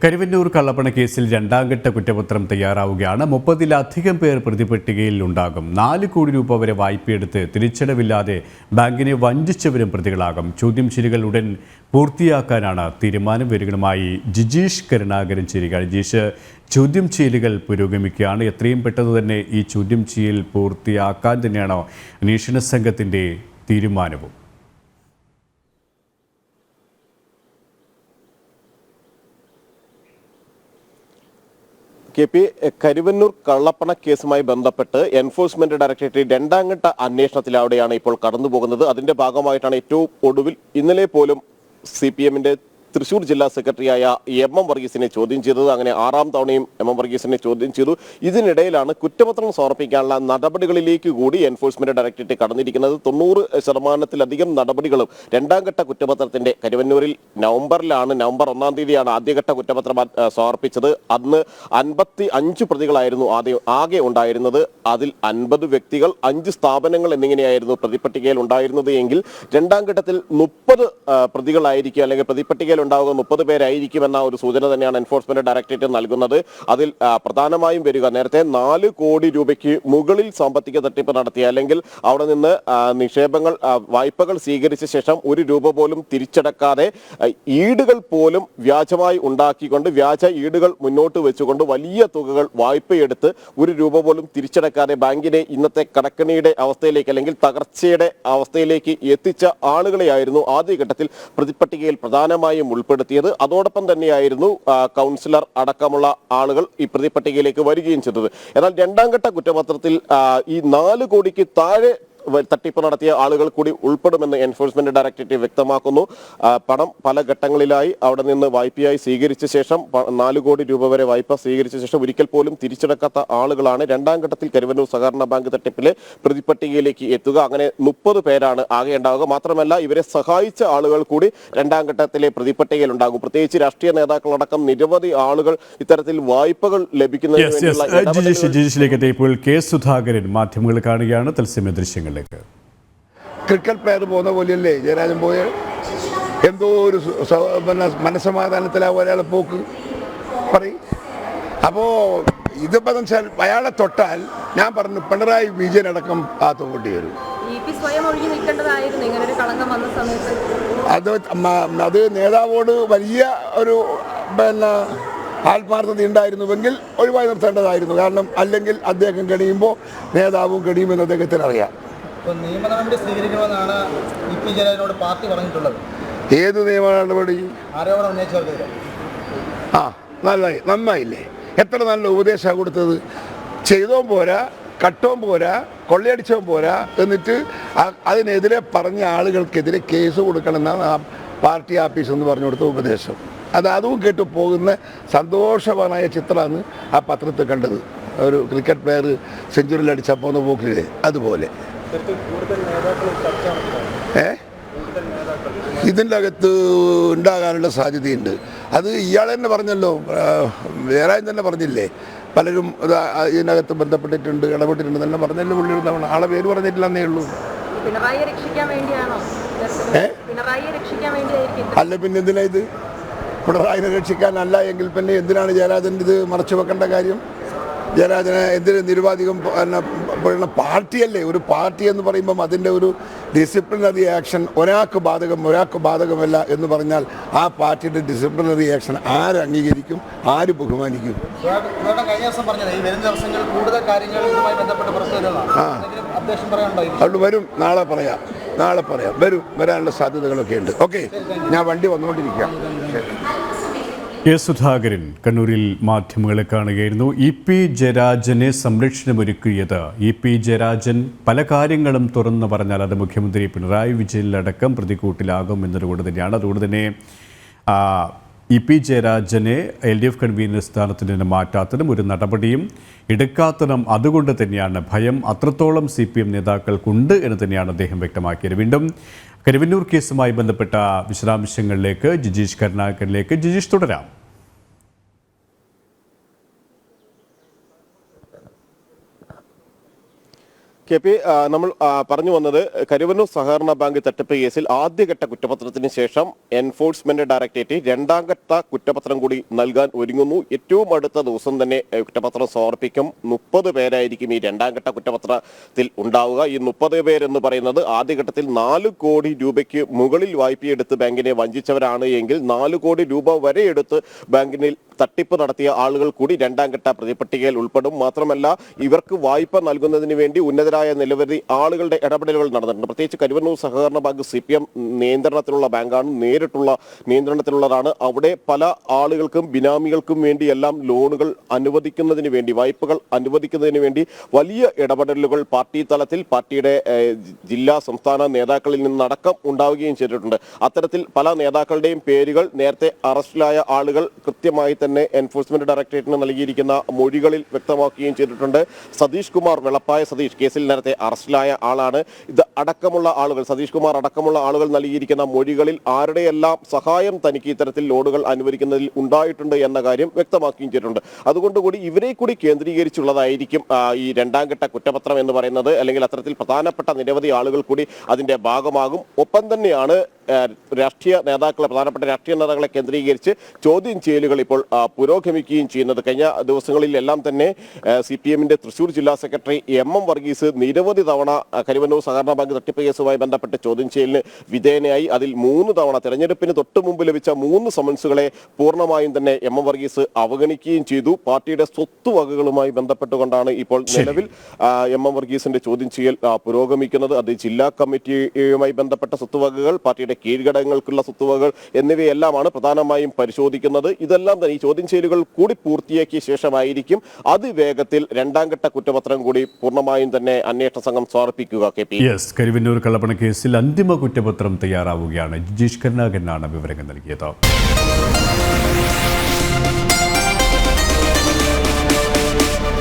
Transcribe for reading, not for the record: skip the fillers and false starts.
കരുവന്നൂർ കള്ളപ്പണ കേസിൽ രണ്ടാംഘട്ട കുറ്റപത്രം തയ്യാറാവുകയാണ്. 30-ലധികം പേർ പ്രതിപട്ടികയിൽ ഉണ്ടാകും. 4 കോടി രൂപ വരെ വായ്പയെടുത്ത് തിരിച്ചടവില്ലാതെ ബാങ്കിനെ വഞ്ചിച്ചവരും പ്രതികളാകും. ചോദ്യം ചെയ്യലുകൾ ഉടൻ പൂർത്തിയാക്കാനാണ് തീരുമാനം. വിവരങ്ങളുമായി ജിജീഷ് കരുണാകരൻ ചേരുക. ജിജീഷ്, ചോദ്യം ചെയ്യലുകൾ പുരോഗമിക്കുകയാണ്. എത്രയും പെട്ടെന്ന് തന്നെ ഈ ചോദ്യം ചെയ്യൽ പൂർത്തിയാക്കാൻ തന്നെയാണോ അന്വേഷണ സംഘത്തിൻ്റെ തീരുമാനവും? കരുവന്നൂർ കള്ളപ്പണ കേസുമായി ബന്ധപ്പെട്ട് എൻഫോഴ്സ്മെന്റ് ഡയറക്ടറേറ്റ് രണ്ടാംഘട്ട അന്വേഷണത്തിലൂടെയാണ് ഇപ്പോൾ കടന്നുപോകുന്നത്. അതിന്റെ ഭാഗമായിട്ടാണ് ഏറ്റവും ഒടുവിൽ ഇന്നലെ പോലും CPM-ന്റെ തൃശൂർ ജില്ലാ സെക്രട്ടറിയായ MM വർഗീസിനെ ചോദ്യം ചെയ്തത്. അങ്ങനെ 6ാം തവണയും MM വർഗീസിനെ ചോദ്യം ചെയ്തു. ഇതിനിടയിലാണ് കുറ്റപത്രം സമർപ്പിക്കാനുള്ള നടപടികളിലേക്ക് കൂടി എൻഫോഴ്സ്മെന്റ് ഡയറക്ടറേറ്റ് കടന്നിരിക്കുന്നത്. 90% നടപടികളും രണ്ടാംഘട്ട കുറ്റപത്രത്തിന്റെ കരുവന്നൂരിൽ നവംബർ 1-ാം തീയതിയാണ് ആദ്യഘട്ട കുറ്റപത്രം സമർപ്പിച്ചത്. അന്ന് 55 പ്രതികളായിരുന്നു ആകെ ഉണ്ടായിരുന്നത്. അതിൽ 50 വ്യക്തികൾ, 5 സ്ഥാപനങ്ങൾ എന്നിങ്ങനെയായിരുന്നു പ്രതിപട്ടികയിൽ ഉണ്ടായിരുന്നത് എങ്കിൽ രണ്ടാം ഘട്ടത്തിൽ 30 പ്രതികളായിരിക്കും, അല്ലെങ്കിൽ പ്രതിപട്ടികയിൽ ഉണ്ടാവുക 30 പേരായിരിക്കുമെന്ന ഒരു സൂചന തന്നെയാണ് എൻഫോഴ്സ്മെന്റ് ഡയറക്ടറേറ്റ് നൽകുന്നത്. അതിൽ പ്രധാനമായും വരിക നേരത്തെ 4 കോടി രൂപയ്ക്ക് മുകളിൽ സാമ്പത്തിക തട്ടിപ്പ് നടത്തിയ, അല്ലെങ്കിൽ അവിടെ നിന്ന് വായ്പകൾ സ്വീകരിച്ച ശേഷം 1 രൂപ പോലും തിരിച്ചടക്കാതെ ഈടുകൾ പോലും വ്യാജമായി ഉണ്ടാക്കിക്കൊണ്ട്, വ്യാജ ഈടുകൾ മുന്നോട്ട് വെച്ചുകൊണ്ട് വലിയ തുകകൾ വായ്പയെടുത്ത് 1 രൂപ പോലും തിരിച്ചടക്കാതെ ബാങ്കിനെ ഇന്നത്തെ കടക്കണിയുടെ അവസ്ഥയിലേക്ക്, അല്ലെങ്കിൽ തകർച്ചയുടെ അവസ്ഥയിലേക്ക് എത്തിച്ച ആളുകളെയായിരുന്നു ആദ്യഘട്ടത്തിൽ പ്രതിപട്ടികയിൽ പ്രധാനമായും ഉൾപ്പെടുത്തിയത്. അതോടൊപ്പം തന്നെയായിരുന്നു കൗൺസിലർ അടക്കമുള്ള ആളുകൾ ഈ പ്രതിപട്ടികയിലേക്ക് വരികയും ചെയ്തത്. എന്നാൽ രണ്ടാം ഘട്ട കുറ്റപത്രത്തിൽ ഈ 4 കോടിക്ക് താഴെ തട്ടിപ്പ് നടത്തിയ ആളുകൾ കൂടി ഉൾപ്പെടുമെന്ന് എൻഫോഴ്സ്മെന്റ് ഡയറക്ടറേറ്റ് വ്യക്തമാക്കുന്നു. പണം പല ഘട്ടങ്ങളിലായി അവിടെ നിന്ന് വായ്പയായി സ്വീകരിച്ച ശേഷം 4 കോടി രൂപ വരെ വായ്പ സ്വീകരിച്ച ശേഷം ഒരിക്കൽ പോലും തിരിച്ചടക്കാത്ത ആളുകളാണ് രണ്ടാം ഘട്ടത്തിൽ കരുവന്നൂർ സഹകരണ ബാങ്ക് തട്ടിപ്പിലെ പ്രതിപട്ടികയിലേക്ക് എത്തുക. അങ്ങനെ 30 പേരാണ് ആകെ ഉണ്ടാവുക. മാത്രമല്ല, ഇവരെ സഹായിച്ച ആളുകൾ കൂടി രണ്ടാം ഘട്ടത്തിലെ പ്രതിപട്ടികയിൽ ഉണ്ടാകും. പ്രത്യേകിച്ച് രാഷ്ട്രീയ നേതാക്കളടക്കം നിരവധി ആളുകൾ ഇത്തരത്തിൽ വായ്പകൾ ലഭിക്കുന്നതിന് കെ സുധാകരൻ മാധ്യമങ്ങൾ കാണുകയാണ്. തത്സമയ ദൃശ്യങ്ങൾ. ക്രിക്കറ്റ് പ്ലെയർ പോകുന്ന പോലെയല്ലേ ജയരാജൻ പോയ? എന്തോ ഒരു മനസ്സമാധാനത്തിലാവും ഒരാളെ പോക്ക് പറയും. അപ്പോൾ ഇതിപ്പോൾ വെച്ചാൽ അയാളെ തൊട്ടാൽ ഞാൻ പറഞ്ഞു പിണറായി വിജയൻ അടക്കം ആ തോണ്ടി വരും. അത് നേതാവോട് വലിയ ഒരു ആത്മാർത്ഥത ഉണ്ടായിരുന്നുവെങ്കിൽ ഒഴിവായി നിർത്തേണ്ടതായിരുന്നു. കാരണം അല്ലെങ്കിൽ അദ്ദേഹം കഴിയുമ്പോൾ നേതാവും കഴിയുമെന്ന് അദ്ദേഹത്തിന് അറിയാം. നിയമ നടപടി സ്വീകരിക്കണമെന്നാണ് EP ജയരാജനോട് പാർട്ടി പറഞ്ഞിട്ടുള്ളത്. ഏത് നിയമ നടപടി? ആരോപണം ഉന്നയിച്ചവർക്കെതിരെ. നന്നായില്ലേ? എത്ര നല്ല ഉപദേശമാണ് കൊടുത്തത്. ചെയ്തോം പോരാ, കട്ടവും പോരാ, കൊള്ളയടിച്ചവും പോരാ, എന്നിട്ട് അതിനെതിരെ പറഞ്ഞ ആളുകൾക്കെതിരെ കേസ് കൊടുക്കണമെന്നാണ് ആ പാർട്ടി ആഫീസ് എന്ന് പറഞ്ഞു കൊടുത്ത ഉപദേശം. അതും കേട്ട് പോകുന്ന സന്തോഷവാനായ ചിത്രമാണ് ആ പത്രത്തിൽ കണ്ടത്. ഒരു ക്രിക്കറ്റ് പ്ലെയർ സെഞ്ചുറിയിൽ അടിച്ചാൽ പോകുന്ന പോക്കില്ലേ, അതുപോലെ. ഇതിൻ്റെ അകത്ത് ഉണ്ടാകാനുള്ള സാധ്യതയുണ്ട്. അത് ഇയാൾ തന്നെ പറഞ്ഞല്ലോ, ജയരാജൻ തന്നെ പറഞ്ഞില്ലേ, പലരും ഇതിനകത്ത് ബന്ധപ്പെട്ടിട്ടുണ്ട്, ഇടപെട്ടിട്ടുണ്ട് തന്നെ പറഞ്ഞല്ലോ. പുള്ളിയുടെ തവണ ആളെ പേര് പറഞ്ഞിട്ടില്ലെന്നേ ഉള്ളൂ. അല്ല പിന്നെ എന്തിനാ ഇത്? പിണറായിനെ രക്ഷിക്കാനല്ല എങ്കിൽ പിന്നെ എന്തിനാണ് ജയരാജൻ ഇത് മറച്ചു വെക്കേണ്ട കാര്യം? ജയരാജനെ എന്തിന് നിരുപാധികം പാർട്ടിയല്ലേ? ഒരു പാർട്ടി എന്ന് പറയുമ്പം അതിൻ്റെ ഒരു ഡിസിപ്ലിനറി ആക്ഷൻ ഒരാൾക്ക് ബാധകമല്ല എന്ന് പറഞ്ഞാൽ ആ പാർട്ടിയുടെ ഡിസിപ്ലിനറി ആക്ഷൻ ആര് അംഗീകരിക്കും, ആര് ബഹുമാനിക്കും? അതുകൊണ്ട് വരും, നാളെ പറയാം, വരാനുള്ള സാധ്യതകളൊക്കെ ഉണ്ട്. ഓക്കെ, ഞാൻ വണ്ടി വന്നുകൊണ്ടിരിക്കാം. കെ സുധാകരൻ കണ്ണൂരിൽ മാധ്യമങ്ങളെ കാണുകയായിരുന്നു. EP ജയരാജനെ സംരക്ഷണമൊരുക്കിയത്. EP ജയരാജൻ പല കാര്യങ്ങളും തുറന്നു പറഞ്ഞാൽ അത് മുഖ്യമന്ത്രി പിണറായി വിജയനിലടക്കം പ്രതികൂട്ടിലാകും എന്നതുകൊണ്ട് തന്നെയാണ്. അതുകൊണ്ട് തന്നെ EP ജയരാജനെ LDF കൺവീനർ സ്ഥാനത്ത് നിന്ന് മാറ്റാത്തതും ഒരു നടപടിയും എടുക്കാത്തതും അതുകൊണ്ട് തന്നെയാണ്. ഭയം അത്രത്തോളം CPM നേതാക്കൾക്കുണ്ട് എന്ന് തന്നെയാണ് അദ്ദേഹം വ്യക്തമാക്കിയത്. വീണ്ടും കരുവന്നൂർ കേസുമായി ബന്ധപ്പെട്ട വിശദാംശങ്ങളിലേക്ക് ജിജീഷ് കരുണാകരനിലേക്ക്. ജിജീഷ്, തുടരാം. കെ പി, നമ്മൾ പറഞ്ഞു വന്നത് കരുവന്നൂർ സഹകരണ ബാങ്ക് തട്ടിപ്പ് കേസിൽ ആദ്യഘട്ട കുറ്റപത്രത്തിന് ശേഷം എൻഫോഴ്സ്മെന്റ് ഡയറക്ടറേറ്റ് രണ്ടാം ഘട്ട കുറ്റപത്രം കൂടി നൽകാൻ ഒരുങ്ങുന്നു. ഏറ്റവും അടുത്ത ദിവസം തന്നെ കുറ്റപത്രം സമർപ്പിക്കും. 30 പേരായിരിക്കും ഈ രണ്ടാം ഘട്ട കുറ്റപത്രത്തിൽ ഉണ്ടാവുക. ഈ 30 പേരെന്ന് പറയുന്നത് ആദ്യഘട്ടത്തിൽ 4 കോടി രൂപയ്ക്ക് മുകളിൽ വായ്പയെടുത്ത് ബാങ്കിനെ വഞ്ചിച്ചവരാണ് എങ്കിൽ 4 കോടി രൂപ വരെ എടുത്ത് ബാങ്കിനിൽ തട്ടിപ്പ് നടത്തിയ ആളുകൾ കൂടി രണ്ടാം ഘട്ട പ്രതിപട്ടികയിൽ ഉൾപ്പെടും. മാത്രമല്ല, ഇവർക്ക് വായ്പ നൽകുന്നതിന് വേണ്ടി ഉന്നതരായ നിരവധി ആളുകളുടെ ഇടപെടലുകൾ നടന്നിട്ടുണ്ട്. പ്രത്യേകിച്ച് കരുവന്നൂർ സഹകരണ ബാങ്ക് CPM നിയന്ത്രണത്തിലുള്ള ബാങ്കാണ്, നേരിട്ടുള്ള നിയന്ത്രണത്തിലുള്ളതാണ്. അവിടെ പല ആളുകൾക്കും ബിനാമികൾക്കും വേണ്ടിയെല്ലാം ലോണുകൾ അനുവദിക്കുന്നതിന് വേണ്ടി, വായ്പകൾ അനുവദിക്കുന്നതിന് വേണ്ടി വലിയ ഇടപെടലുകൾ പാർട്ടി തലത്തിൽ, പാർട്ടിയുടെ ജില്ലാ സംസ്ഥാന നേതാക്കളിൽ നിന്നടക്കം ഉണ്ടാവുകയും ചെയ്തിട്ടുണ്ട്. അത്തരത്തിൽ പല നേതാക്കളുടെയും പേരുകൾ നേരത്തെ അറസ്റ്റിലായ ആളുകൾ കൃത്യമായി തന്നെ എൻഫോഴ്സ്മെന്റ് ഡയറക്ടറേറ്റിന് നൽകിയിരിക്കുന്ന മൊഴികളിൽ വ്യക്തമാക്കുകയും ചെയ്തിട്ടുണ്ട്. സതീഷ് കുമാർ, വെളപ്പായ സതീഷ്, കേസിൽ നേരത്തെ അറസ്റ്റിലായ ആളാണ്. ഇത് അടക്കമുള്ള ആളുകൾ, സതീഷ് കുമാർ അടക്കമുള്ള ആളുകൾ നൽകിയിരിക്കുന്ന മൊഴികളിൽ ആരുടെയെല്ലാം സഹായം തനിക്ക് ഇത്തരത്തിൽ ലോണുകൾ അനുവദിക്കുന്നതിൽ ഉണ്ടായിട്ടുണ്ട് എന്ന കാര്യം വ്യക്തമാക്കുകയും ചെയ്തിട്ടുണ്ട്. അതുകൊണ്ടുകൂടി ഇവരെ കൂടി കേന്ദ്രീകരിച്ചുള്ളതായിരിക്കും ഈ രണ്ടാം ഘട്ട കുറ്റപത്രം എന്ന് പറയുന്നത്. അല്ലെങ്കിൽ അത്തരത്തിൽ പ്രധാനപ്പെട്ട നിരവധി ആളുകൾ കൂടി അതിന്റെ ഭാഗമാകും. ഒപ്പം തന്നെയാണ് പ്രധാനപ്പെട്ട രാഷ്ട്രീയ നേതാക്കളെ കേന്ദ്രീകരിച്ച് ചോദ്യം ചെയ്യലുകൾ ഇപ്പോൾ പുരോഗമിക്കുകയും ചെയ്യുന്നത്. കഴിഞ്ഞ ദിവസങ്ങളിലെല്ലാം തന്നെ CPMന്റെ തൃശൂർ ജില്ലാ സെക്രട്ടറി MM വർഗീസ് നിരവധി തവണ കരുവന്നൂർ സഹകരണ ബാങ്ക് തട്ടിപ്പ് കേസുമായി ബന്ധപ്പെട്ട് ചോദ്യം ചെയ്യലിന് വിധേയനായി. അതിൽ 3 തവണ, തെരഞ്ഞെടുപ്പിന് തൊട്ട് മുമ്പ് ലഭിച്ച 3 സമൻസുകളെ പൂർണ്ണമായും തന്നെ MM വർഗീസ് അവഗണിക്കുകയും ചെയ്തു. പാർട്ടിയുടെ സ്വത്തുവകകളുമായി ബന്ധപ്പെട്ടുകൊണ്ടാണ് ഇപ്പോൾ നിലവിൽ MM വർഗീസിന്റെ ചോദ്യം ചെയ്യൽ പുരോഗമിക്കുന്നത്. അത് ജില്ലാ കമ്മിറ്റിയുമായി ബന്ധപ്പെട്ട സ്വത്തുവകകൾ, പാർട്ടിയുടെ കീഴ്ഘടകങ്ങൾക്കുള്ള സ്വത്തുവകകൾ എന്നിവയെല്ലാമാണ് പ്രധാനമായും പരിശോധിക്കുന്നത്. ഇതെല്ലാം തന്നെ ഈ ചോദ്യം ചെയ്യലുകൾ കൂടി പൂർത്തിയാക്കിയ ശേഷമായിരിക്കും അതിവേഗത്തിൽ രണ്ടാം ഘട്ട കുറ്റപത്രം കൂടി പൂർണ്ണമായും തന്നെ അന്വേഷണ സംഘം സമർപ്പിക്കുക. KP, കരുവന്നൂർ കള്ളപ്പണ കേസിൽ അന്തിമ കുറ്റപത്രം തയ്യാറാവുകയാണ്. ജിജീഷ് കരുണാകരനാണ് വിവരങ്ങൾ നൽകിയത്.